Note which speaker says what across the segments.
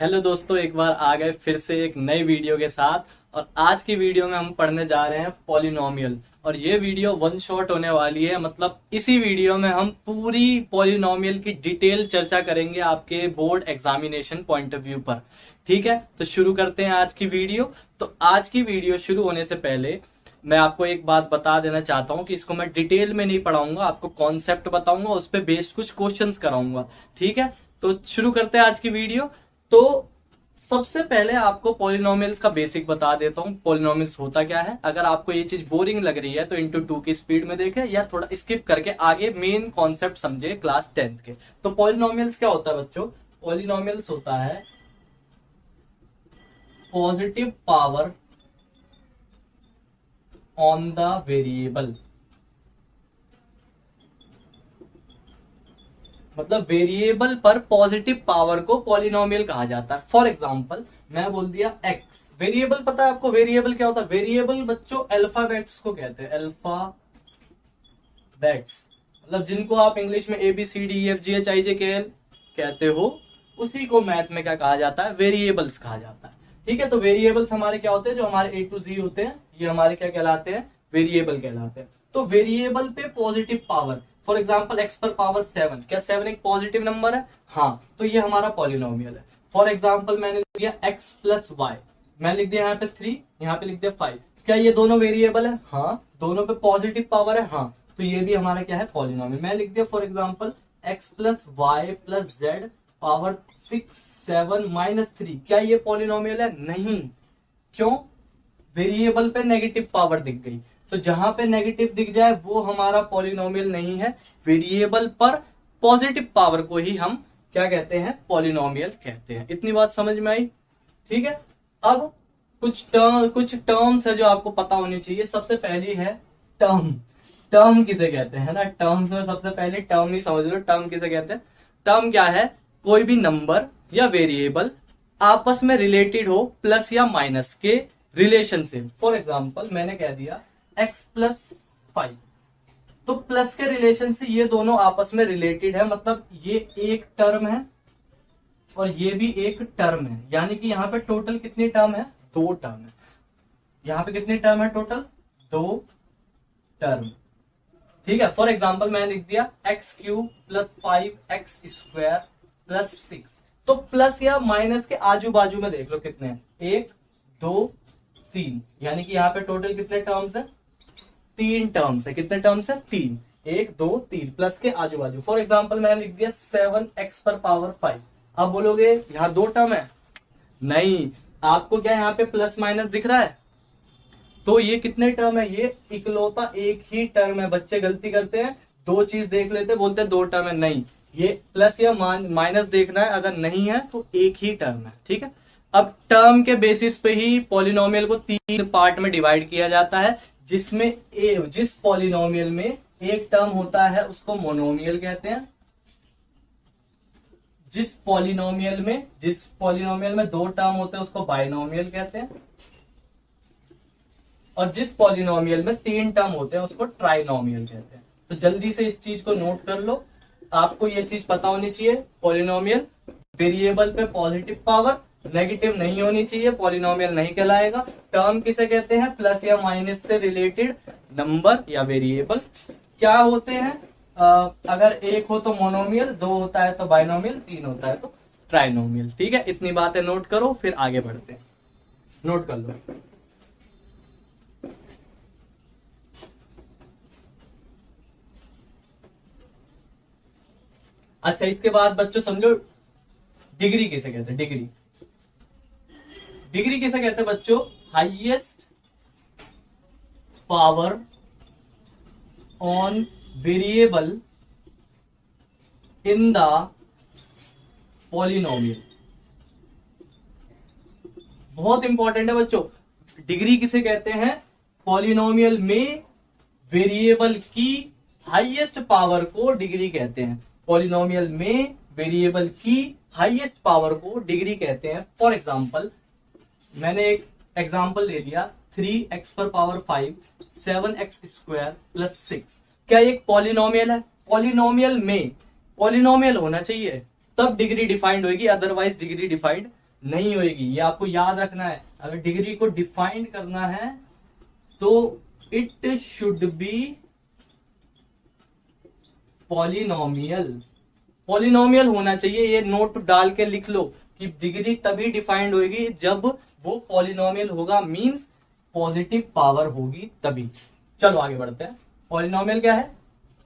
Speaker 1: Hello दोस्तों, एक बार आ गए फिर से एक नई वीडियो के साथ। और आज की वीडियो में हम पढ़ने जा रहे हैं पॉलिनोमियल। और ये वीडियो वन शॉट होने वाली है, मतलब इसी वीडियो में हम पूरी पॉलिनोमियल की डिटेल चर्चा करेंगे आपके board examination point of view पर। ठीक है, तो शुरू करते हैं आज की वीडियो। तो आज की वीडियो शुरू होने से पहले मैं आपको एक बात बता देना चाहता हूं कि इसको मैं डिटेल में नहीं पढ़ाऊंगा, आपको कॉन्सेप्ट बताऊंगा, उस पर बेस्ड कुछ क्वेश्चंस कराऊंगा। ठीक है, तो शुरू करते हैं आज की वीडियो। तो सबसे पहले आपको पॉलिनोमियल्स का बेसिक बता देता हूं, पॉलिनोमियल्स होता क्या है। अगर आपको ये चीज बोरिंग लग रही है तो इंटू टू की स्पीड में देखें या थोड़ा स्किप करके आगे मेन कॉन्सेप्ट समझे क्लास 10th के। तो पॉलिनोमियल्स क्या होता है बच्चों? पॉलिनोमियल्स होता है positive power on the variable, मतलब वेरिएबल पर पॉजिटिव पावर को पॉलिनोमियल कहा जाता है। फॉर एग्जांपल मैं बोल दिया x, वेरिएबल पता है आपको वेरिएबल क्या होता है? वेरिएबल बच्चों अल्फाबेट्स को कहते हैं, अल्फाबेट्स, मतलब जिनको आप इंग्लिश में ABCDEFGHIJKL कहते हो, उसी को मैथ में क्या कहा जाता है? वेरिएबल्स कहा जाता है। ठीक है, तो वेरिएबल्स हमारे क्या होते हैं? जो हमारे A to Z होते हैं, ये हमारे क्या कहलाते हैं? वेरिएबल कहलाते हैं। तो वेरिएबल पे positive power, for example x पर पावर 7, क्या 7 एक पॉजिटिव नंबर है? हाँ, तो ये हमारा पॉलिनोमियल है। फॉर एग्जाम्पल मैंने लिख दिया x प्लस वाई, मैं लिख दिया यहाँ पे 3, यहाँ पे लिख दिया 5, क्या ये दोनों वेरिएबल है? हाँ। दोनों पे पॉजिटिव पावर है? हाँ, तो ये भी हमारा क्या है? पॉलिनोमियल। मैं लिख दिया for example x plus y plus z power 6 7 minus 3, क्या ये पॉलिनोमियल है? नहीं। क्यों? वेरिएबल पे नेगेटिव पावर दिख गई, तो जहां पे नेगेटिव दिख जाए वो हमारा पॉलिनोमियल नहीं है। वेरिएबल पर पॉजिटिव पावर को ही हम क्या कहते हैं? पॉलिनोमियल कहते हैं। इतनी बात समझ में आई? ठीक है, अब कुछ टर्म्स है जो आपको पता होनी चाहिए। सबसे पहली है टर्म। टर्म किसे कहते हैं ना? टर्म्स में सबसे पहले टर्म ही समझ लो, टर्म किसे कहते हैं? टर्म क्या है? कोई भी नंबर या वेरिएबल आपस में रिलेटेड हो प्लस या माइनस के रिलेशन से। फॉर एग्जाम्पल मैंने कह दिया x प्लस 5, तो प्लस के रिलेशन से ये दोनों आपस में रिलेटेड है, मतलब ये एक टर्म है और ये भी एक टर्म है, यानी कि यहाँ पे टोटल कितनी टर्म है? 2 टर्म है। यहाँ पे कितनी टर्म है टोटल? 2 टर्म। ठीक है, फॉर एग्जाम्पल मैंने लिख दिया x cube plus 5x square plus 6, तो प्लस या माइनस के आजू बाजू में देख लो कितने हैं? 1 2 3, यानी कि यहाँ पे टोटल कितने टर्म्स है? 3 टर्म्स है। कितने टर्म्स है? 3, 1 2 3, प्लस के आजू बाजू। फॉर एग्जाम्पल मैंने लिख दिया 7x पर पावर 5। अब बोलोगे यहाँ 2 टर्म है? नहीं, आपको क्या यहाँ पे प्लस माइनस दिख रहा है? तो ये कितने टर्म है? ये इकलौता एक ही टर्म है। बच्चे गलती करते हैं, 2 चीज देख लेते, बोलते हैं 2 टर्म है। नहीं, ये प्लस या माइनस देखना है, अगर नहीं है तो एक ही टर्म है। ठीक है, अब टर्म के बेसिस पे ही पॉलिनोमियल को 3 पार्ट में डिवाइड किया जाता है, जिसमें जिस पॉलिनोमियल में एक टर्म होता है उसको मोनोमियल कहते हैं। जिस पॉलिनोमियल में 2 टर्म होते हैं उसको बाइनोमियल कहते हैं, और जिस पॉलिनोमियल में 3 टर्म होते हैं उसको ट्राइनोमियल कहते हैं। तो जल्दी से इस चीज को नोट कर लो, आपको ये चीज पता होनी चाहिए। पॉलिनोमियल वेरिएबल पे पॉजिटिव पावर, नेगेटिव नहीं होनी चाहिए, पॉलिनोमियल नहीं कहलाएगा। टर्म किसे कहते हैं? प्लस या माइनस से रिलेटेड नंबर या वेरिएबल। क्या होते हैं? अगर एक हो तो मोनोमियल, 2 होता है तो बाइनोमियल, 3 होता है तो ट्राइनोमियल। ठीक है, इतनी बातें नोट करो, फिर आगे बढ़ते हैं। नोट कर लो। अच्छा, इसके बाद बच्चों समझो डिग्री किसे कहते हैं? डिग्री किसे कहते हैं बच्चों? Highest power on variable in the polynomial. बहुत इंपॉर्टेंट है बच्चों, डिग्री किसे कहते हैं? पॉलिनोमियल में वेरिएबल की हाईएस्ट पावर को डिग्री कहते हैं। पॉलिनोमियल में वेरिएबल की हाईएस्ट पावर को डिग्री कहते हैं। फॉर एग्जाम्पल मैंने एक एग्जाम्पल ले लिया 3x पर पावर 5 7x स्क्वायर प्लस 6, क्या एक पॉलिनोमियल है? पॉलिनोमियल में पॉलिनोमियल होना चाहिए तब डिग्री डिफाइंड होगी, अदरवाइज डिग्री डिफाइंड नहीं होगी, ये आपको याद रखना है। अगर डिग्री को डिफाइन करना है तो it should be polynomial, polynomial होना चाहिए। ये नोट डाल के लिख लो कि डिग्री तभी डिफाइंड होगी जब वो पॉलिनोमियल होगा, मींस पॉजिटिव पावर होगी तभी। चलो आगे बढ़ते हैं। पॉलिनोमियल क्या है?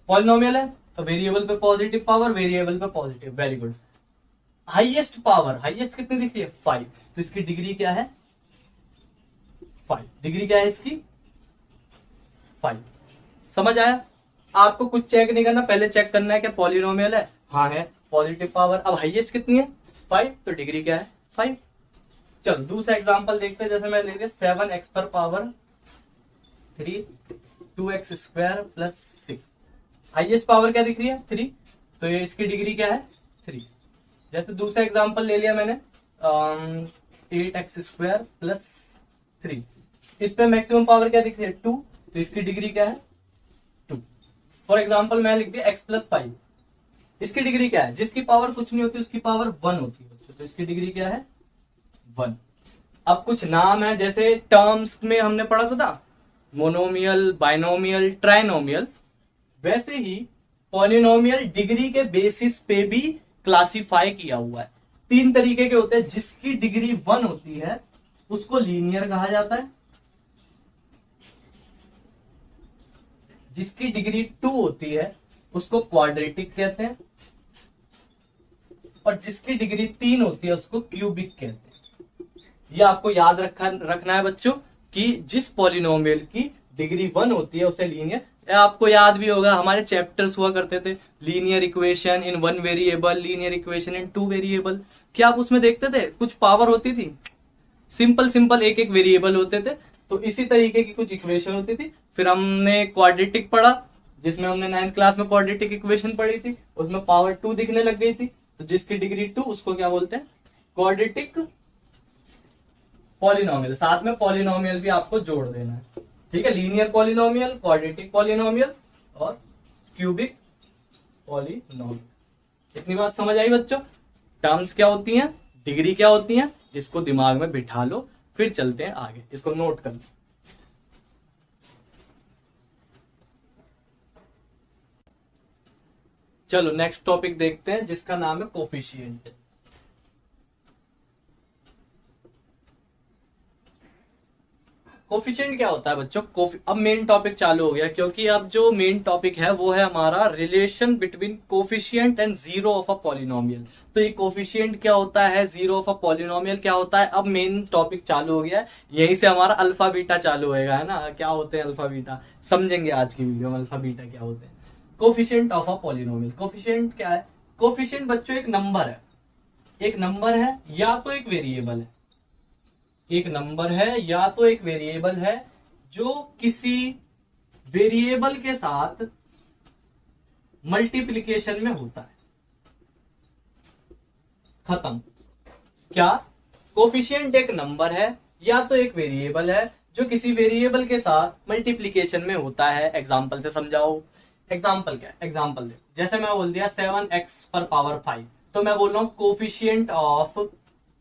Speaker 1: पॉलिनोमियल है तो वेरिएबल पे पॉजिटिव पावर, वेरिएबल पे positive, very good. Highest power, highest कितनी दिख रही है? 5, तो इसकी डिग्री क्या है? 5। डिग्री क्या है इसकी? 5। समझ आया? आपको कुछ चेक नहीं करना, पहले चेक करना है क्या पॉलिनोमियल है? हाँ है, पॉजिटिव पावर। अब हाईएस्ट कितनी है? 5, तो डिग्री क्या है? 5। चलो दूसरा एग्जांपल देखते हैं। जैसे मैं लिख दिया 7x पर power 3 2x square plus 6। Highest power क्या दिख रही है? 3, तो ये इसकी डिग्री क्या है? 3। जैसे दूसरा एग्जांपल ले लिया मैंने 8x स्क्वायर प्लस 3। इस पे मैक्सिमम पावर क्या दिख रही है? 2, तो इसकी डिग्री क्या है? 2। फॉर एग्जांपल मैं लिख दिया x प्लस 5। इसकी डिग्री क्या है? जिसकी पावर कुछ नहीं होती उसकी पावर 1 होती है, तो इसकी डिग्री क्या है? 1। अब कुछ नाम है, जैसे टर्म्स में हमने पढ़ा था मोनोमियल, बाइनोमियल, ट्राइनोमियल, वैसे ही पॉलिनोमियल डिग्री के बेसिस पे भी क्लासिफाई किया हुआ है। 3 तरीके के होते हैं। जिसकी डिग्री 1 होती है उसको लीनियर कहा जाता है, जिसकी डिग्री 2 होती है उसको क्वाड्रेटिक कहते हैं, और जिसकी डिग्री 3 होती है उसको क्यूबिक कहते हैं। ये आपको याद रखना है बच्चों कि जिस पॉलिनोमियल की डिग्री 1 होती है उसे लीनियर। आपको याद भी होगा हमारे चैप्टर्स हुआ करते थे, linear equation in 1 variable, linear equation in 2 variable. क्या आप उसमें देखते थे कुछ पावर होती थी? सिंपल सिंपल एक एक वेरिएबल होते थे। तो इसी तरीके की कुछ इक्वेशन होती थी। फिर हमने क्वाड्रेटिक पढ़ा, जिसमें हमने 9th क्लास में क्वाड्रेटिक इक्वेशन पढ़ी थी, उसमें पावर 2 दिखने लग गई थी, तो जिसकी डिग्री 2 उसको क्या बोलते हैं? Quadratic polynomial. साथ में पॉलिनोमियल भी आपको जोड़ देना है, ठीक है? लीनियर पॉलिनोमियल, क्वाड्रेटिक पॉलिनोमियल और क्यूबिक पॉलिनोमियल। इतनी बात समझ आई बच्चों? टर्म्स क्या होती हैं, डिग्री क्या होती हैं, इसको दिमाग में बिठा लो। फिर चलते हैं आगे, इसको नोट कर लो। चलो नेक्स्ट टॉपिक देखते हैं जिसका नाम है कोफिशिएंट। कोफिशिएंट क्या होता है बच्चों? अब मेन टॉपिक चालू हो गया, क्योंकि अब जो मेन टॉपिक है वो है हमारा relation between coefficient and zero of a polynomial. तो ये कोफिशिएंट क्या होता है, जीरो ऑफ अ पॉलिनोमियल क्या होता है, अब मेन टॉपिक चालू हो गया है। यहीं से हमारा अल्फा बीटा चालू होएगा, है ना? क्या होते हैं अल्फा बीटा, समझेंगे आज की वीडियो में अल्फा बीटा क्या होते हैं। Coefficient of a polynomial, coefficient क्या है? कोफिशिएंट बच्चों एक नंबर है, एक नंबर है या तो एक वेरिएबल है, एक नंबर है या तो एक वेरिएबल है जो किसी वेरिएबल के साथ मल्टीप्लिकेशन में होता है। खत्म। क्या? कोफिशिएंट एक नंबर है या तो एक वेरिएबल है जो किसी वेरिएबल के साथ मल्टीप्लिकेशन में होता है। एग्जाम्पल से समझाओ। एग्जाम्पल क्या? एग्जाम्पल देखो, जैसे मैं बोल दिया 7x पर पावर 5, तो मैं बोल रहा हूं कोफिशिएंट ऑफ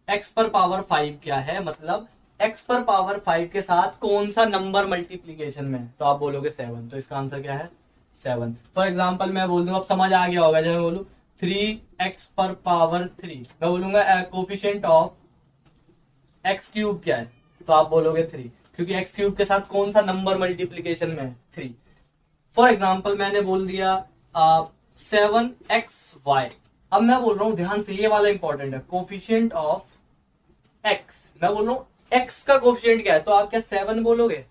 Speaker 1: x पर पावर 5 क्या है, मतलब x पर पावर 5 के साथ कौन सा नंबर मल्टीप्लीकेशन में है, तो आप बोलोगे 7, तो इसका आंसर क्या है? 7। फॉर एग्जाम्पल मैं बोल दूंगा, अब समझ आ गया होगा, जब मैं बोलूं 3x पर पावर 3, मैं बोलूंगा कोफिशिएंट ऑफ x क्यूब क्या है, तो आप बोलोगे 3, क्योंकि x क्यूब के साथ कौन सा नंबर मल्टीप्लीकेशन में है? 3। फॉर एग्जाम्पल मैंने बोल दिया 7xy। अब मैं बोल रहा हूं, ध्यान से, ये वाला इंपॉर्टेंट है, कोफिशिएंट ऑफ x। मैं बोल रहा हूं x का कोफिशिएंट क्या है, तो आप क्या 7 बोलोगे?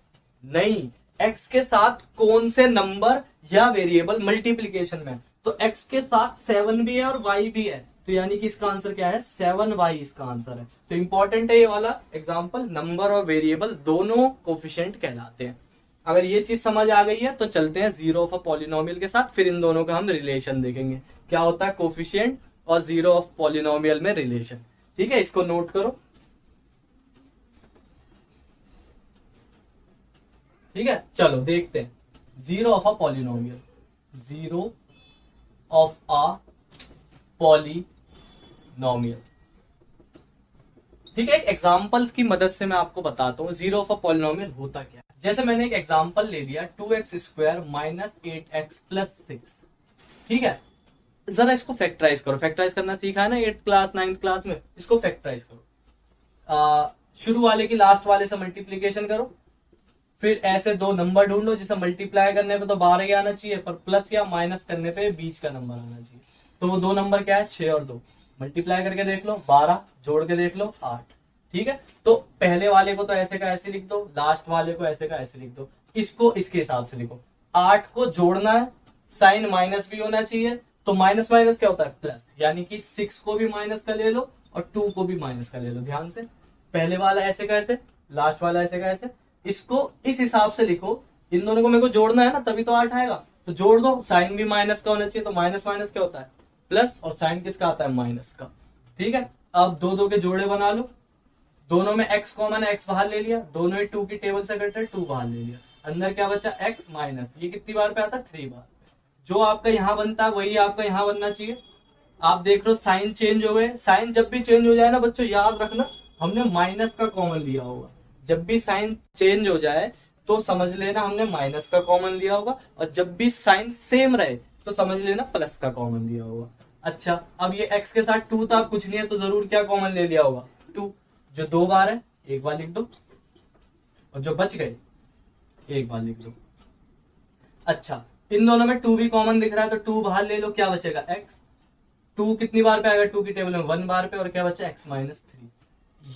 Speaker 1: नहीं, x के साथ कौन से नंबर या वेरिएबल मल्टीप्लीकेशन में, तो x के साथ 7 भी है और y भी है, तो यानी कि इसका आंसर क्या है? 7y इसका आंसर है। तो इंपॉर्टेंट है ये वाला एग्जाम्पल, नंबर और वेरिएबल दोनों कोफिशिएंट कहलाते हैं। अगर ये चीज समझ आ गई है तो चलते हैं जीरो ऑफ अ पॉलिनोमियल के साथ, फिर इन दोनों का हम रिलेशन देखेंगे, क्या होता है कोफिशिएंट और जीरो ऑफ पॉलिनोमियल में रिलेशन। ठीक है, इसको नोट करो। ठीक है, चलो देखते हैं zero of a polynomial. Zero of a polynomial, ठीक है, एक एग्जाम्पल की मदद से मैं आपको बताता हूँ जीरो ऑफ अ पॉलिनोमियल होता क्या है। जैसे मैंने एक एग्जाम्पल ले लिया 2x² माइनस 8x प्लस 6। ठीक है, जरा इसको फैक्टराइज करो। फैक्टराइज करना सीखा है ना 8th क्लास 9th क्लास में, इसको फैक्टराइज करो। शुरू वाले की लास्ट वाले से मल्टीप्लीकेशन करो, फिर ऐसे दो नंबर ढूंढ लो जिसे मल्टीप्लाई करने पे तो 12 ही आना चाहिए, पर प्लस या माइनस करने पे बीच का नंबर आना चाहिए। तो वो दो नंबर क्या है, 6 और 2। मल्टीप्लाई करके देख लो 12, जोड़ के देख लो 8। ठीक है, तो पहले वाले को तो ऐसे का ऐसे लिख दो, लास्ट वाले को ऐसे का ऐसे लिख दो, इसको इसके हिसाब से लिखो। 8 को जोड़ना है, साइन माइनस भी होना चाहिए, तो माइनस माइनस क्या होता है प्लस, यानी कि 6 को भी माइनस का ले लो और 2 को भी माइनस का ले लो। ध्यान से, पहले वाला ऐसे का ऐसे, लास्ट वाला ऐसे का ऐसे, इसको इस हिसाब से लिखो। इन दोनों को मेरे को जोड़ना है ना, तभी तो 8 आएगा, तो जोड़ दो। साइन भी माइनस का होना चाहिए, तो माइनस माइनस क्या होता है प्लस, और साइन किसका आता है माइनस का। ठीक है, अब दो दो के जोड़े बना लो, दोनों में x कॉमन है, x बाहर ले लिया, दोनों ही 2 की टेबल से कट है, 2 बाहर ले लिया, अंदर क्या बचा x माइनस, ये कितनी बार पे आता है 3 बार। जो आपका यहां बनता है वही आपका यहां बनना चाहिए। आप देख रहे हो साइन चेंज हो गए। साइन जब भी चेंज हो जाए ना बच्चों, याद रखना हमने माइनस का कॉमन लिया होगा। जब भी साइन चेंज हो जाए तो समझ लेना हमने माइनस का कॉमन लिया होगा, और जब भी साइन सेम रहे तो समझ लेना प्लस का कॉमन लिया होगा। अच्छा, अब ये x के साथ 2 था, कुछ नहीं है तो जरूर क्या कॉमन ले लिया होगा 2। जो 2 बार है एक बार लिख दो, और जो बच गए एक बार लिख दो। अच्छा, इन दोनों में 2 भी कॉमन दिख रहा है, तो 2 बाहर ले लो, क्या बचेगा x। 2 कितनी बार पे आएगा 2 की टेबल में 1 बार पे, और क्या बचा x माइनस 3।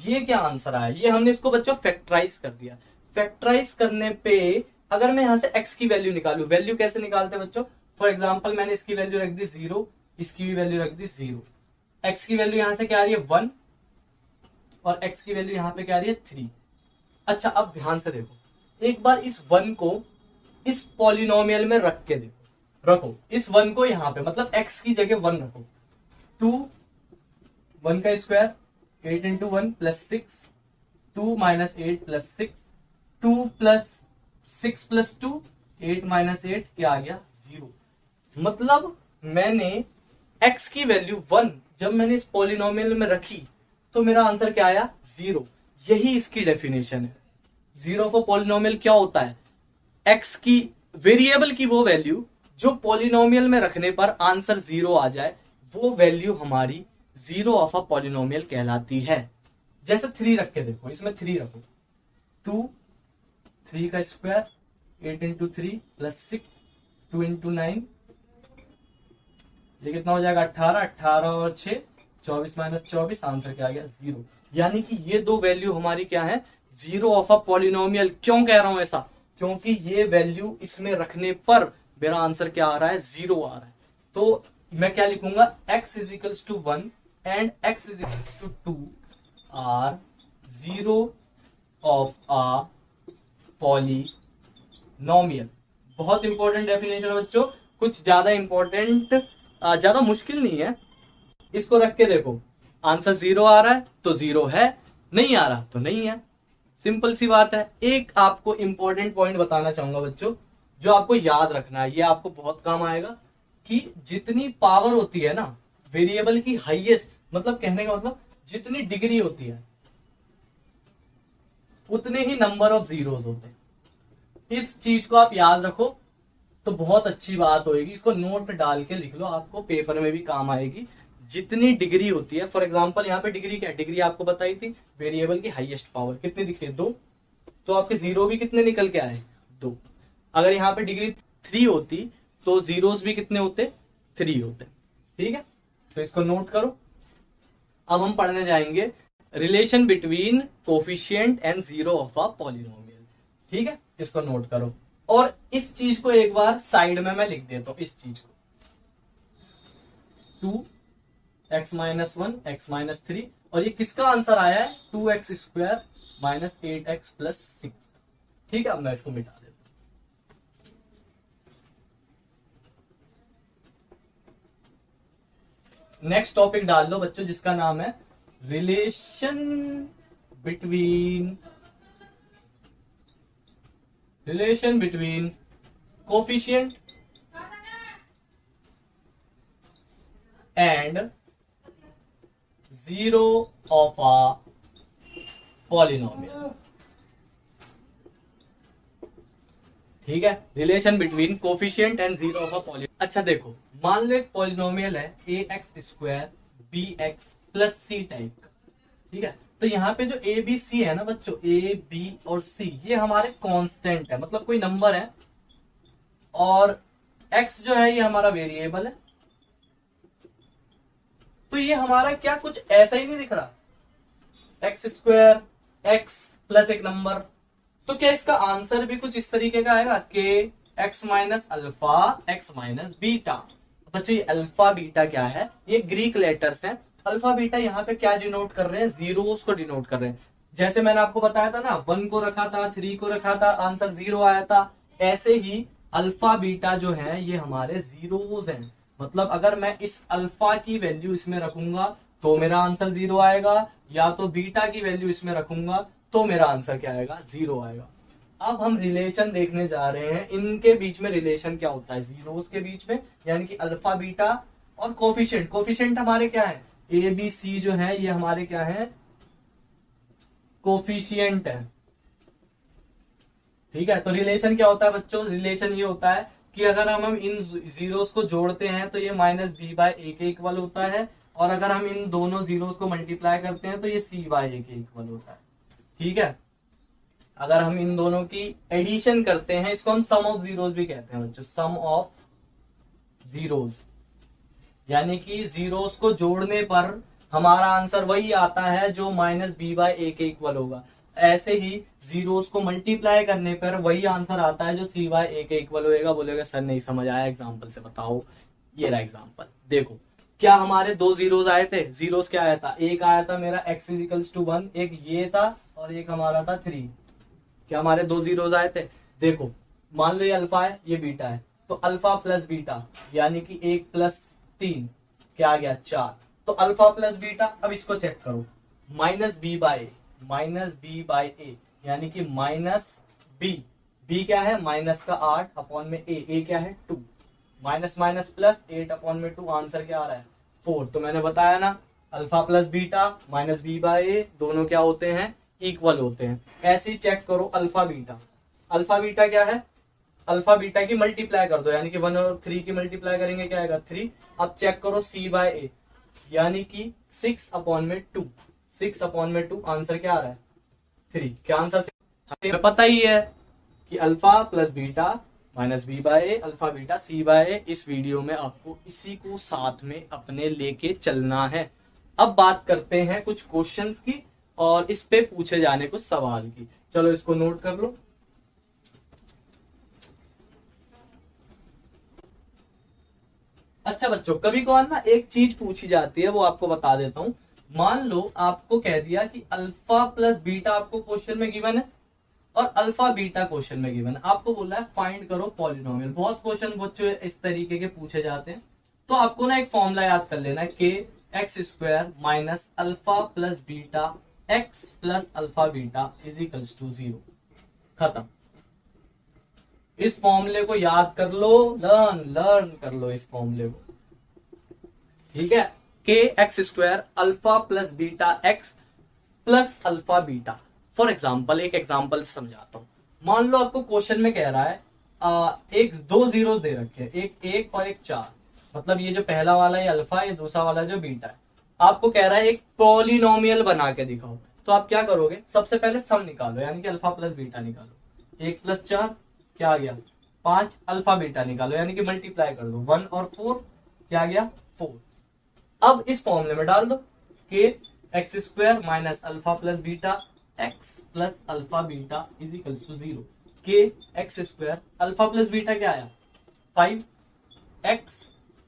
Speaker 1: ये क्या आंसर आया, ये हमने इसको बच्चों फैक्टराइज कर दिया। फैक्टराइज करने पे अगर मैं यहां से x की वैल्यू निकालू, वैल्यू कैसे निकालते हैं बच्चों, फॉर एग्जांपल मैंने इसकी वैल्यू रख दी 0, इसकी भी वैल्यू रख दी 0। x की वैल्यू यहां से क्या आ रही है 1, और x की वैल्यू यहां पे क्या आ रही है 3। अच्छा, अब ध्यान से देखो, एक बार इस 1 को इस पॉलिनोमियल में रख के देखो, रखो इस 1 को यहां पे, मतलब x की जगह 1 रखो। 2 1 का square 8 into 1 plus 6, 2 minus 8 plus 6, 2 plus 6 plus 2 8 minus 8 क्या आ गया 0। मतलब मैंने x की वैल्यू 1 जब मैंने इस पॉलिनोमियल में रखी तो मेरा आंसर क्या आया 0। यही इसकी डेफिनेशन है। जीरो ऑफ अ पॉलिनोमियल क्या होता है, x की वेरिएबल की वो वैल्यू जो पॉलिनोमियल में रखने पर आंसर 0 आ जाए, वो वैल्यू हमारी जीरो ऑफ अ पॉलिनोमियल कहलाती है। जैसे 3 रख के देखो, इसमें 3 रखो, 2 3 का स्क्वायर 8 इंटू 3 प्लस 6, 2 इंटू 9, ये कितना हो जाएगा 18, 18 और 6 24 माइनस 24, आंसर क्या आ गया 0। यानी कि ये दो वैल्यू हमारी क्या है, जीरो ऑफ अ पॉलिनोमियल। क्यों कह रहा हूं ऐसा, क्योंकि ये वैल्यू इसमें रखने पर मेरा आंसर क्या आ रहा है 0 आ रहा है। तो मैं क्या लिखूंगा, x is equals to 1 and x is equals to 2 or zero of a polynomial. बहुत इंपॉर्टेंट डेफिनेशन है बच्चों, कुछ ज्यादा इंपॉर्टेंट, ज्यादा मुश्किल नहीं है। इसको रख के देखो, आंसर 0 आ रहा है तो 0 है, नहीं आ रहा तो नहीं है। सिंपल सी बात है। एक आपको इंपॉर्टेंट पॉइंट बताना चाहूंगा बच्चों, जो आपको याद रखना है, ये आपको बहुत काम आएगा, कि जितनी पावर होती है ना वेरिएबल की हाईएस्ट, मतलब कहने का मतलब जितनी डिग्री होती है उतने ही नंबर ऑफ जीरोस होते हैं। इस चीज को आप याद रखो तो बहुत अच्छी बात होगी। इसको नोट डाल के लिख लो, आपको पेपर में भी काम आएगी। जितनी डिग्री होती है, फॉर एग्जांपल यहाँ पे डिग्री क्या है, डिग्री आपको बताई थी वेरिएबल की हाईएस्ट पावर कितनी दिख रही है 2, तो आपके जीरो भी कितने निकल के आए 2। अगर यहाँ पे डिग्री 3 होती तो जीरोस भी कितने होते 3 होते। ठीक है, तो इसको नोट करो। अब हम पढ़ने जाएंगे relation between coefficient and zero of a polynomial. ठीक है, इसको नोट करो, और इस चीज को एक बार साइड में मैं लिख देता हूं, इस चीज को 2x माइनस 1 x माइनस 3, और ये किसका आंसर आया है 2x square minus 8x plus 6। ठीक है, अब मैं इसको मिटा देता हूं। नेक्स्ट टॉपिक डाल दो बच्चों, जिसका नाम है relation between coefficient and zero of a polynomial. ठीक है, relation between coefficient and zero of a polynomial. अच्छा देखो, मान लो एक पॉलिनोमियल है a x square b x plus c type का। ठीक है, तो यहाँ पे जो ए बी सी है ना बच्चों, ए बी और सी ये हमारे कांस्टेंट है, मतलब कोई नंबर है, और एक्स जो है ये हमारा वेरिएबल है। तो ये हमारा क्या कुछ ऐसा ही नहीं दिख रहा, एक्स स्क्वायर एक्स प्लस एक नंबर। तो क्या इसका आंसर भी कुछ इस तरीके का आएगा के x minus alpha x minus beta. बच्चों ये अल्फा बीटा क्या है, ये ग्रीक लेटर्स हैं। अल्फा बीटा यहाँ पे क्या डिनोट कर रहे हैं, जीरोस को डिनोट कर रहे हैं। जैसे मैंने आपको बताया था ना, 1 को रखा था, 3 को रखा था, आंसर 0 आया था। ऐसे ही अल्फा बीटा जो है ये हमारे जीरोस हैं। मतलब अगर मैं इस अल्फा की वैल्यू इसमें रखूंगा तो मेरा आंसर 0 आएगा, या तो बीटा की वैल्यू इसमें रखूंगा तो मेरा आंसर क्या आएगा, 0 आएगा। अब हम रिलेशन देखने जा रहे हैं, इनके बीच में रिलेशन क्या होता है जीरोस के बीच में, यानी कि अल्फा बीटा और कोफिशिएंट। कोफिशिएंट हमारे क्या है, ए बी सी जो है ये हमारे क्या है, कोफिशिएंट है। ठीक है, तो रिलेशन क्या होता है बच्चों, रिलेशन ये होता है कि अगर हम इन जीरोस को जोड़ते हैं तो ये माइनस बी बाय ए के इक्वल होता है, और अगर हम इन दोनों जीरोस को मल्टीप्लाई करते हैं तो ये सी बाय ए के इक्वल होता है। ठीक है, अगर हम इन दोनों की एडिशन करते हैं, इसको हम सम ऑफ जीरोस भी कहते हैं बच्चों, सम ऑफ जीरोस, यानी कि जीरोस को जोड़ने पर हमारा आंसर वही आता है जो माइनस बी बाय ए के इक्वल होगा। ऐसे ही जीरोस को मल्टीप्लाई करने पर वही आंसर आता है जो सी बाय ए के इक्वल होएगा। बोलेगा सर नहीं समझ आया, एग्जांपल से बताओ। ये रहा एग्जांपल, देखो क्या हमारे दो जीरोस आए थे, जीरोस क्या आया था, एक आया था मेरा x इजिकल्स टू 1, एक ये था और एक हमारा था 3। क्या हमारे दो जीरोस आए थे, देखो मान लो ये अल्फा है ये बीटा है, तो अल्फा प्लस बीटा यानी कि 1 प्लस 3 क्या आ गया 4। तो अल्फा प्लस बीटा, अब इसको चेक करो, माइनस बी बाय ए यानी कि माइनस बी क्या है माइनस का 8 अपॉन में ए क्या है 2, माइनस माइनस प्लस 8 अपॉन में 2, आंसर क्या आ रहा है 4। तो मैंने बताया ना, alpha plus beta minus b by a दोनों क्या होते हैं, इक्वल होते हैं। ऐसे ही चेक करो अल्फा बीटा क्या है, अल्फा बीटा की मल्टीप्लाई कर दो, यानी कि 1 और 3 की मल्टीप्लाई करेंगे क्या आएगा 3। अब चेक करो सी बाय ए यानी कि 6 अपॉन में 2, 6 अपॉन में 2, आंसर क्या आ रहा है 3। क्या आंसर, हमें पता ही है कि alpha plus beta minus b by a, alpha beta c by a. इस वीडियो में आपको इसी को साथ में अपने लेके चलना है। अब बात करते हैं कुछ क्वेश्चंस की और इस पे पूछे जाने कुछ सवाल की। चलो इसको नोट कर लो। अच्छा बच्चों, कभी कभार ना एक चीज पूछी जाती है, वो आपको बता देता हूं। मान लो आपको कह दिया कि अल्फा प्लस बीटा आपको क्वेश्चन में गिवन है और अल्फा बीटा क्वेश्चन में गिवन है, आपको बोला है फाइंड करो पॉलिनोमियल। बहुत क्वेश्चन बच्चों इस तरीके के पूछे जाते हैं, तो आपको ना एक फॉर्मूला याद कर लेना है, k x square minus alpha plus beta x plus alpha beta is equals to 0। खत्म। इस फॉर्मूले को याद कर लो, लर्न कर लो इस फॉर्मूले को। ठीक है, k x square alpha plus beta x plus alpha beta. For example, एक एग्जाम्पल समझाता हूं। मान लो आपको क्वेश्चन में कह रहा है एक दो जीरोस दे रखे हैं, एक 1 और एक 4, मतलब ये जो पहला वाला ये अल्फा, ये दूसरा वाला जो बीटा है। आपको कह रहा है एक पॉलिनोमियल बना के दिखाओ, तो आप क्या करोगे, सबसे पहले सम निकालो, यानी कि अल्फा प्लस बीटा निकालो। 1 प्लस 4 क्या आ गया 5, अल्फा बीटा निकालो यानी कि मल्टीप्लाई कर दो, 1 और 4 क्या आ गया 4। अब इस फॉर्मूले में डाल दो, k x square minus alpha plus beta x plus alpha beta is equals to 0। K x square alpha plus beta क्या आया 5, एक्स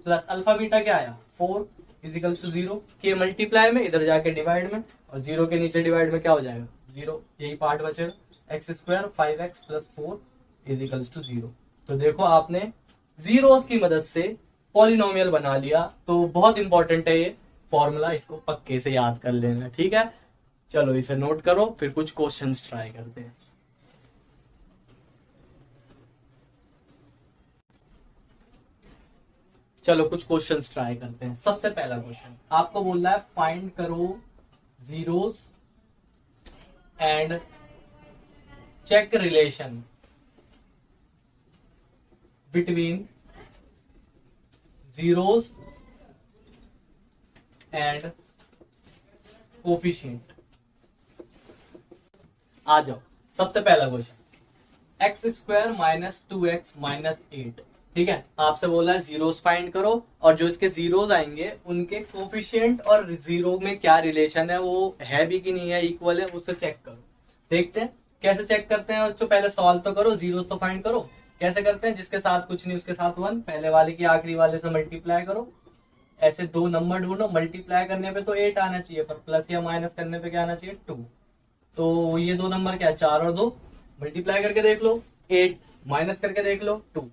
Speaker 1: प्लस अल्फा बीटा क्या आया 4 इज इक्वल्स टू 0। के मल्टीप्लाई में इधर जाके डिवाइड में, और 0 के नीचे डिवाइड में क्या हो जाएगा 0, यही पार्ट बचेगा। X square 5x plus 4 is equals to 0। तो देखो आपने जीरोस की मदद से पॉलिनोमियल बना लिया। तो बहुत इंपॉर्टेंट है ये फॉर्मूला, इसको पक्के से याद कर लेना। ठीक है, चलो इसे नोट करो, फिर कुछ क्वेश्चंस ट्राई करते हैं। चलो कुछ क्वेश्चंस ट्राई करते हैं। सबसे पहला क्वेश्चन आपको बोल रहा है फाइंड करो zeros and check relation between zeros and coefficient. आ जाओ, सबसे पहला question, x square minus 2x minus 8। ठीक है, आपसे बोला है जीरोस फाइंड करो और जो इसके जीरोस आएंगे उनके कोफिशिएंट और जीरो में क्या रिलेशन है, वो है भी कि नहीं है, इक्वल है, उससे चेक करो। देखते हैं कैसे चेक करते हैं बच्चों। पहले सॉल्व तो करो, जीरोस तो फाइंड करो। कैसे करते हैं, जिसके साथ कुछ नहीं उसके साथ 1, पहले वाले की आखिरी वाले से मल्टीप्लाई करो। ऐसे दो नंबर ढूंढो, मल्टीप्लाई करने पे तो 8 आना चाहिए, पर प्लस या माइनस करने पे क्या आना चाहिए, 2। तो ये दो नंबर क्या है, 4 और 2, मल्टीप्लाई करके देख लो 8, माइनस करके देख लो 2।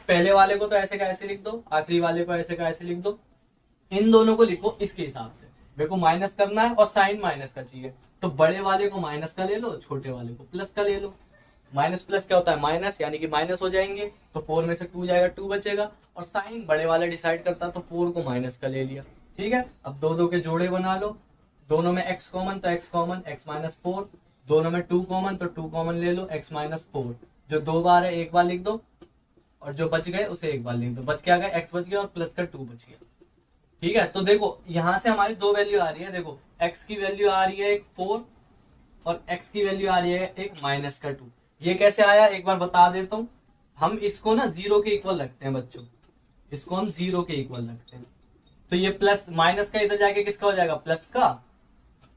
Speaker 1: पहले वाले को तो ऐसे का ऐसे लिख दो, आखिरी वाले को ऐसे का ऐसे लिख दो। इन दोनों को लिखो इसके हिसाब से। मेरे को माइनस करना है और साइन माइनस का चाहिए, तो बड़े वाले को माइनस का ले लो, छोटे वाले को प्लस का ले लो। माइनस प्लस क्या होता है, माइनस, यानी कि माइनस हो जाएंगे, तो 4 में से 2 जाएगा, 2 बचेगा। और साइन बड़े वाला डिसाइड करता है, तो 4 को माइनस का ले लिया। ठीक है, अब दो दो के जोड़े बना लो। दोनों में x कॉमन, तो x कॉमन, x माइनस 4। दोनों में 2 कॉमन, तो 2 कॉमन ले लो, x माइनस 4। जो 2 बार है एक बार लिख दो, और जो बच गए उसे एक बार लिख दो। बच क्या गया, x बच गया और प्लस का 2 बच गया। ठीक है, तो देखो यहां से हमारी दो वैल्यू आ रही है। देखो x की वैल्यू आ रही है एक 4 और x की वैल्यू आ रही है एक माइनस का 2। ये कैसे आया एक बार बता देता हूं। हम इसको ना 0 के इक्वल रखते हैं बच्चों, इसको हम 0 के इक्वल रखते हैं। तो ये प्लस माइनस का इधर जाके किसका हो जाएगा, प्लस का,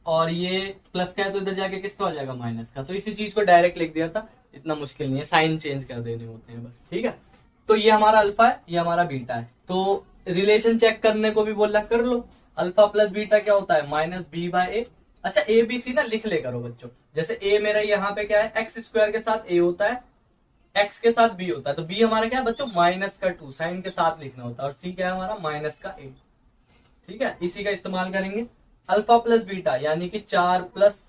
Speaker 1: और ये प्लस का है तो इधर जाके किसका हो जाएगा, माइनस का। तो इसी चीज को डायरेक्ट लिख दिया था, इतना मुश्किल नहीं है, साइन चेंज कर देने होते हैं बस। ठीक है, तो ये हमारा अल्फा है, ये हमारा बीटा है। तो रिलेशन चेक करने को भी बोला, कर लो। अल्फा प्लस बीटा क्या होता है, माइनस बी बाय ए। अच्छा, ए बी सी ना लिख ले करो बच्चों। जैसे ए मेरा यहाँ पे क्या है, एक्स स्क्वायर के साथ ए होता है, एक्स के साथ बी होता है। तो बी हमारा क्या है बच्चों, माइनस का 2, साइन के साथ लिखना होता है। और सी क्या है हमारा, माइनस का 8। ठीक है, इसी का इस्तेमाल करेंगे। अल्फा प्लस बीटा यानी कि 4 प्लस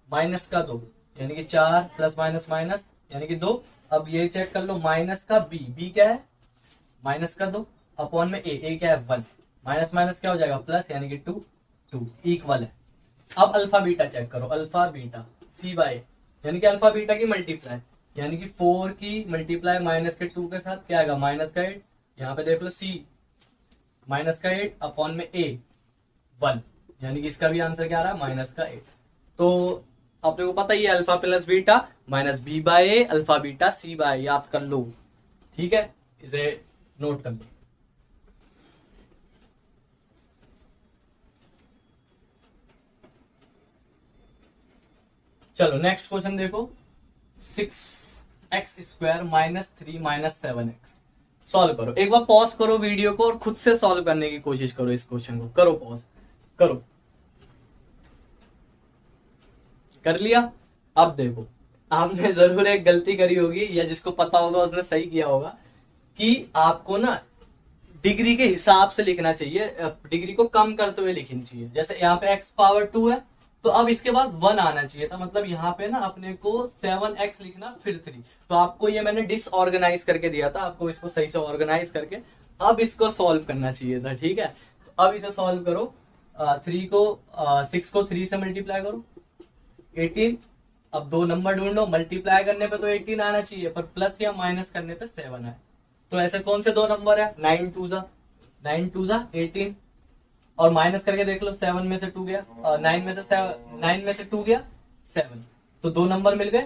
Speaker 1: माइनस का 2, यानी कि 4 प्लस माइनस माइनस यानी कि 2। अब ये चेक कर लो, माइनस का बी, बी क्या है, माइनस का 2 अपॉन में ए क्या है 1, माइनस माइनस क्या हो जाएगा, प्लस, यानी कि 2 इक्वल है। अब अल्फा बीटा चेक करो, अल्फा बीटा सी बाय, यानी कि अल्फा बीटा की मल्टीप्लाई, यानी कि 4 की मल्टीप्लाई माइनस के 2 के साथ क्या आएगा, माइनस का 8। यहाँ पे देख लो सी माइनस का 8 अपॉन में ए 1, यानी कि इसका भी आंसर क्या आ रहा है, माइनस का 8। तो आप लोगों को पता ही है, alpha plus beta minus b by a, alpha beta c by, याद कर लो। ठीक है, इसे नोट कर लो। चलो नेक्स्ट क्वेश्चन देखो, 6x square minus 3 minus 7x। Solve करो, एक बार पॉज करो वीडियो को और खुद से सॉल्व करने की कोशिश करो। इस क्वेश्चन को करो, पॉज करो, कर लिया। अब देखो, आपने जरूर एक गलती करी होगी, या जिसको पता होगा उसने सही किया होगा, कि आपको ना डिग्री के हिसाब से लिखना चाहिए, डिग्री को कम करते हुए लिखनी चाहिए। जैसे यहाँ पे x पावर 2 है, तो अब इसके पास 1 आना चाहिए था, मतलब यहाँ पे ना अपने को 7x लिखना फिर 3। तो आपको ये मैंने डिसऑर्गेनाइज करके दिया था, आपको इसको सही से ऑर्गेनाइज करके अब इसको सॉल्व करना चाहिए था। ठीक है, तो अब इसे सॉल्व करो। 6 को 3 से मल्टीप्लाई करो, 18। अब दो नंबर ढूंढो, मल्टीप्लाई करने पे तो 18 आना चाहिए, पर प्लस या माइनस करने पे 7 है। तो ऐसे कौन से दो नंबर है, 9 2 जा 18, और माइनस करके देख लो, 7 में से 2 गया, 9 में से 2 गया 7। तो दो नंबर मिल गए।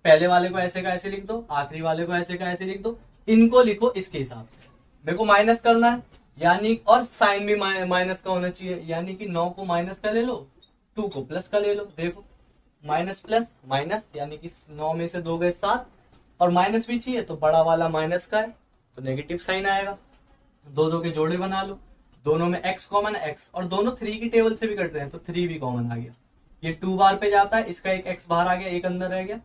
Speaker 1: पहले वाले को ऐसे का ऐसे लिख दो, आखिरी वाले को ऐसे का ऐसे लिख दो। इनको लिखो इसके हिसाब से। मेरे को माइनस करना है, यानी और साइन भी माइनस का होना चाहिए, यानी कि 9 को माइनस का ले लो, 2 को प्लस का ले लो। देखो माइनस प्लस माइनस, यानी कि 9 में से 2 गए 7, और माइनस भी चाहिए तो बड़ा वाला माइनस का है, तो नेगेटिव साइन आएगा। दो दो के जोड़े बना लो, दोनों में x कॉमन x, और दोनों 3 की टेबल से भी कट रहे हैं, तो 3 भी कॉमन आ गया। ये 2 बार पे जाता है, इसका एक x बाहर आ गया, एक अंदर रह गया,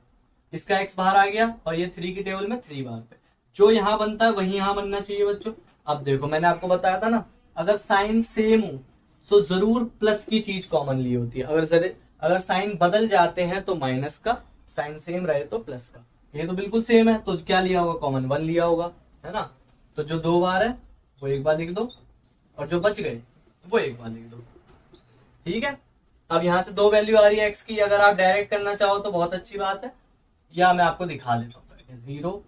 Speaker 1: इसका x बाहर आ गया, और ये 3 की टेबल में 3 बार पे। जो यहाँ बनता है वही यहाँ बनना चाहिए बच्चों। अब देखो मैंने आपको बताया था ना, अगर साइन सेम हो तो जरूर प्लस की चीज कॉमन ली होती है। अगर साइन बदल जाते हैं तो माइनस का, साइन सेम रहे तो प्लस का। ये तो बिल्कुल सेम है, तो क्या लिया होगा, कॉमन 1 लिया होगा, है ना। तो जो 2 बार है वो एक बार लिख दो, और जो बच गए वो एक बार लिख दो। ठीक है, अब यहाँ से दो वैल्यू आ रही है एक्स की, अगर आप डायरेक्ट करना चाहो तो बहुत अच्छी बात है, या मैं आपको दिखा देता हूँ। जीरो,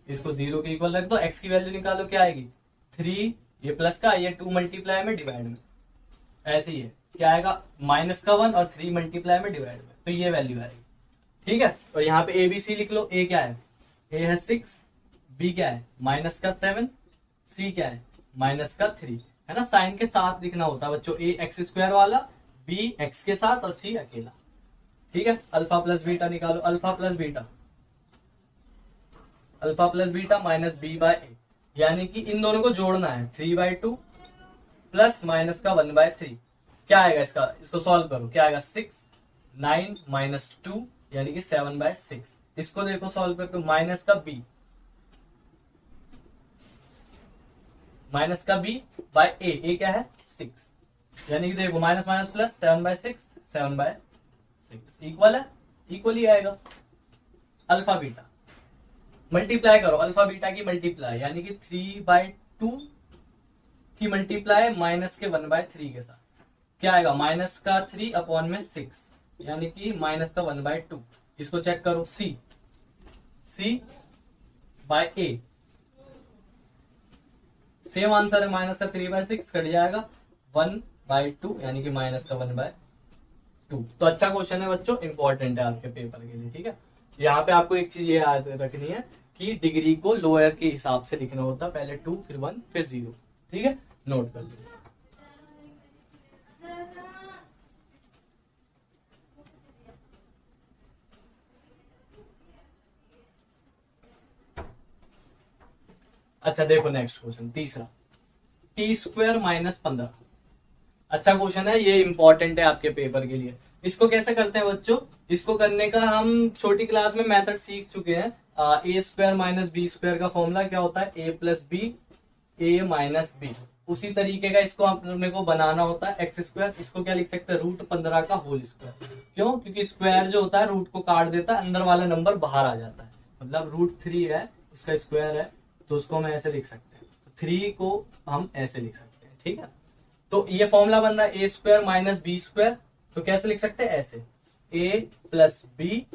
Speaker 1: इसको जीरो के इक्वल रख दो, एक्स की वैल्यू निकालो, क्या आएगी 3, ये प्लस का, ये 2 मल्टीप्लाई में डिवाइड में, ऐसे ही है, क्या आएगा माइनस का 1 और 3 मल्टीप्लाई में डिवाइड में, तो ये वैल्यू आएगी। ठीक है, और यहाँ पे ए बी सी लिख लो। ए क्या है, ए है 6, बी क्या है माइनस का 7, सी क्या है माइनस का 3, है ना, साइन के साथ लिखना होता है बच्चों, ए एक्स स्क्वायर वाला, बी एक्स के साथ और सी अकेला। ठीक है, अल्फा प्लस बीटा निकालो, alpha plus beta, alpha plus beta minus b by a, यानी कि इन दोनों को जोड़ना है, 3/2 प्लस माइनस का 1/3, क्या आएगा इसका, इसको सॉल्व करो, क्या आएगा 6, 9 माइनस 2 यानी कि 7/6। इसको देखो सॉल्व करके, माइनस का बी, माइनस का बी बाय ए क्या है 6, यानी कि देखो माइनस माइनस प्लस 7/6, 7/6 इक्वल है, इक्वल ही आएगा। अल्फा बीटा मल्टीप्लाई करो, अल्फा बीटा की मल्टीप्लाई, यानी कि 3/2 की मल्टीप्लाई माइनस के 1/3 के साथ, क्या आएगा माइनस का 3 अपॉन में 6, यानी कि माइनस का 1/2। इसको चेक करो, सी बाय ए, सेम आंसर है, माइनस का 3/6 कट जाएगा 1/2, यानी कि माइनस का 1/2। तो अच्छा क्वेश्चन है बच्चों, इंपॉर्टेंट है आपके पेपर के लिए। ठीक है, यहाँ पे आपको एक चीज ये याद रखनी है कि डिग्री को लोअर के हिसाब से लिखना होता है, पहले 2 फिर 1 फिर 0। ठीक है, नोट कर लीजिए। अच्छा देखो नेक्स्ट क्वेश्चन, तीसरा, t² माइनस 15। अच्छा क्वेश्चन है ये, इंपॉर्टेंट है आपके पेपर के लिए। इसको कैसे करते हैं बच्चों, इसको करने का हम छोटी क्लास में मेथड सीख चुके हैं। a² माइनस b² का फॉर्मूला क्या होता है, a plus b, a minus b. उसी तरीके का इसको अपने को बनाना होता है x², इसको क्या लिख सकते हैं, √15 का होल स्क्वायर। क्यों, क्योंकि स्क्वायर जो होता है रूट को काट देता है, अंदर वाला नंबर बाहर आ जाता है, मतलब √3 है उसका स्क्वायर है, तो उसको हम ऐसे लिख सकते हैं, 3 को हम ऐसे लिख सकते हैं। ठीक है, तो ये फॉर्मूला बन रहा है a² माइनस b², तो कैसे लिख सकते हैं, ऐसे a प्लस बी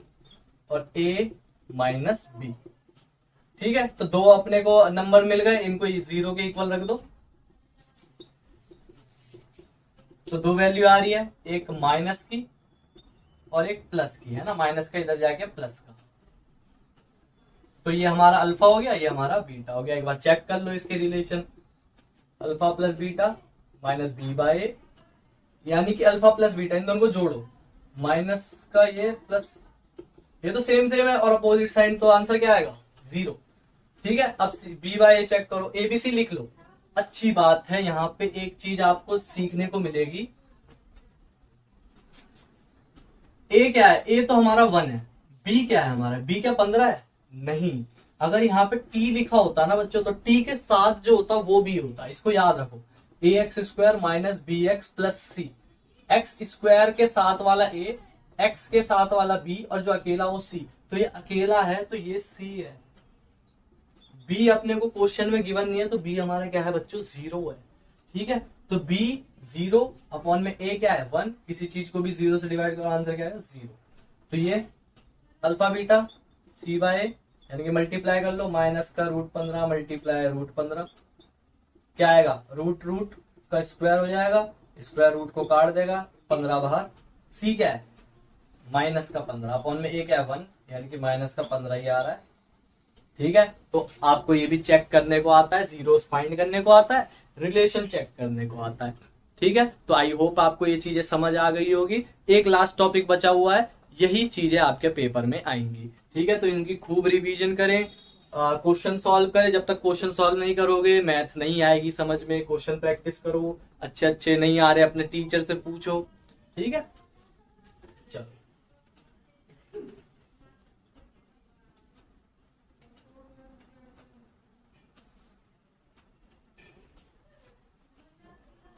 Speaker 1: और a माइनस बी। ठीक है, तो दो अपने को नंबर मिल गए, इनको 0 के इक्वल रख दो, तो दो वैल्यू आ रही है, एक माइनस की और एक प्लस की, है ना, माइनस का इधर जाके प्लस का, तो ये हमारा अल्फा हो गया, ये हमारा बीटा हो गया। एक बार चेक कर लो इसके relation, alpha plus beta minus b by a, यानी कि अल्फा प्लस बीटा, इन दोनों को जोड़ो, माइनस का ये प्लस, ये तो सेम सेम है और अपोजिट साइड, तो आंसर क्या आएगा 0। ठीक है, अब बी बाय ए चेक करो, एबीसी लिख लो। अच्छी बात है, यहाँ पे एक चीज आपको सीखने को मिलेगी, ए क्या है, ए तो हमारा 1 है, बी क्या है हमारा, बी क्या 15 है, नहीं। अगर यहाँ पे टी लिखा होता ना बच्चों, तो टी के साथ जो होता वो भी होता, इसको याद रखो, ax² minus b x plus c, x square के साथ वाला ए, एक्स के साथ वाला बी और जो अकेला वो सी, तो ये अकेला है तो ये सी है। बी अपने को क्वेश्चन में गिवन नहीं है, तो बी हमारा क्या है बच्चों 0 है। ठीक है, तो बी 0 अपॉन में ए क्या है 1, किसी चीज को भी 0 से डिवाइड करो, आंसर क्या है 0। तो ये अल्फा बीटा सी बाय, यानी कि मल्टीप्लाई कर लो, माइनस का √15 मल्टीप्लाई √15, क्या आएगा, रूट का स्क्वायर हो जाएगा, स्क्वायर रूट को काट देगा, 15 बाहर, सी क्या है माइनस का 15 अपॉन में ए क्या है 1, यानी कि माइनस का 15 ही आ रहा है। ठीक है, तो आपको ये भी चेक करने को आता है, जीरोस फाइंड करने को आता है, रिलेशन चेक करने को आता है। ठीक है, तो आई होप आपको ये चीजें समझ आ गई होगी। एक लास्ट टॉपिक बचा हुआ है, यही चीजें आपके पेपर में आएंगी। ठीक है, तो इनकी खूब रिवीजन करें, क्वेश्चन सॉल्व करें। जब तक क्वेश्चन सॉल्व नहीं करोगे मैथ नहीं आएगी समझ में। क्वेश्चन प्रैक्टिस करो, अच्छे अच्छे नहीं आ रहे अपने टीचर से पूछो। ठीक है, चलो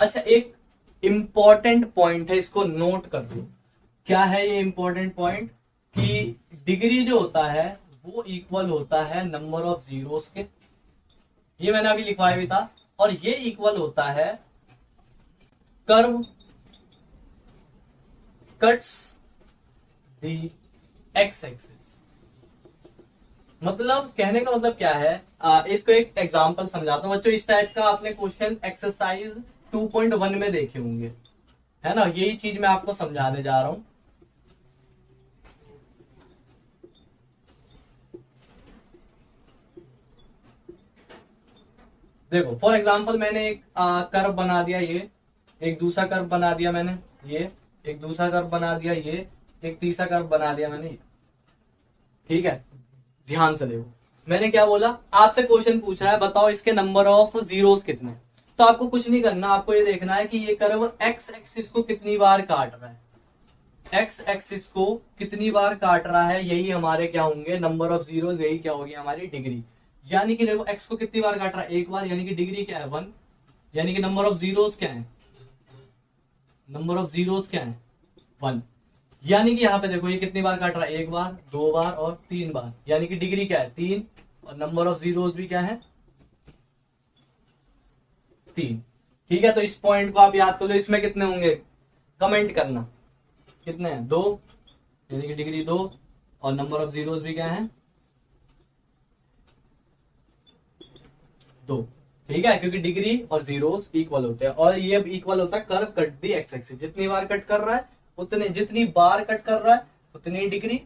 Speaker 1: अच्छा, एक इंपॉर्टेंट पॉइंट है, इसको नोट कर लो। क्या है ये इंपॉर्टेंट पॉइंट, कि डिग्री जो होता है वो इक्वल होता है नंबर ऑफ जीरोस के, ये मैंने अभी लिखवाया भी था, और ये इक्वल होता है कर्व कट्स दी एक्स एक्सिस। मतलब कहने का मतलब क्या है, इसको एक एग्जांपल समझाता हूँ बच्चों। इस टाइप का आपने क्वेश्चन एक्सरसाइज 2.1 में देखे होंगे, है ना। यही चीज मैं आपको समझाने जा रहा हूं। देखो फॉर एग्जांपल मैंने एक कर्व बना दिया, ये एक दूसरा कर्व बना दिया मैंने, ये एक दूसरा कर्व बना दिया, ये एक तीसरा कर्व बना दिया मैंने, ठीक है। ध्यान से देखो, मैंने क्या बोला, आपसे क्वेश्चन पूछ रहा है बताओ इसके नंबर ऑफ जीरोस कितने। तो आपको कुछ नहीं करना, आपको ये देखना है कि ये कर्व एक्स एक्सिस को कितनी बार काट रहा है, एक्स एक्सिस को कितनी बार काट रहा है, यही हमारे क्या होंगे नंबर ऑफ जीरोस, यही क्या होगी हमारी डिग्री। यानी कि देखो एक्स को कितनी बार काट रहा है, एक बार, यानी कि डिग्री क्या है 1, यानी कि नंबर ऑफ जीरोस क्या है, नंबर ऑफ जीरोस क्या है 1। यानी कि यहाँ पे देखो ये कितनी बार काट रहा है, एक बार, दो बार और तीन बार, यानी कि डिग्री क्या है 3, और नंबर ऑफ जीरोस भी क्या है 3। ठीक है, तो इस पॉइंट को आप याद कर लो, इसमें कितने होंगे कमेंट करना, कितने हैं 2, यानी कि डिग्री 2, और नंबर ऑफ जीरोस भी क्या है 2। ठीक है, क्योंकि डिग्री और जीरोस इक्वल होते हैं, और ये इक्वल होता है कर्व कट दी एक्स एक्सिस। जितनी बार कट कर रहा है उतने, जितनी बार कट कर रहा है उतनी डिग्री,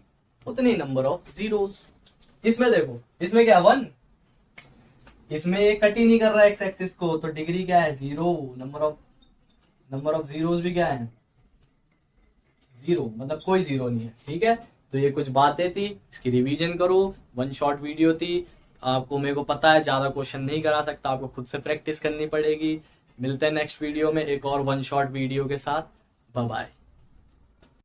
Speaker 1: उतनी नंबर ऑफ जीरोस। इसमें देखो, इसमें क्या 1, इसमें ये कट ही नहीं कर रहा है एक्स एक्सिस को, तो डिग्री क्या है 0, नंबर ऑफ जीरोस भी क्या है 0, मतलब कोई जीरो नहीं है। ठीक है, तो ये कुछ बातें थी, इसकी रिवीजन करो, 1 शॉर्ट वीडियो थी। आपको, मेरे को पता है ज्यादा क्वेश्चन नहीं करा सकता, आपको खुद से प्रैक्टिस करनी पड़ेगी। मिलते हैं नेक्स्ट वीडियो में एक और 1 शॉर्ट वीडियो के साथ। Bye bye.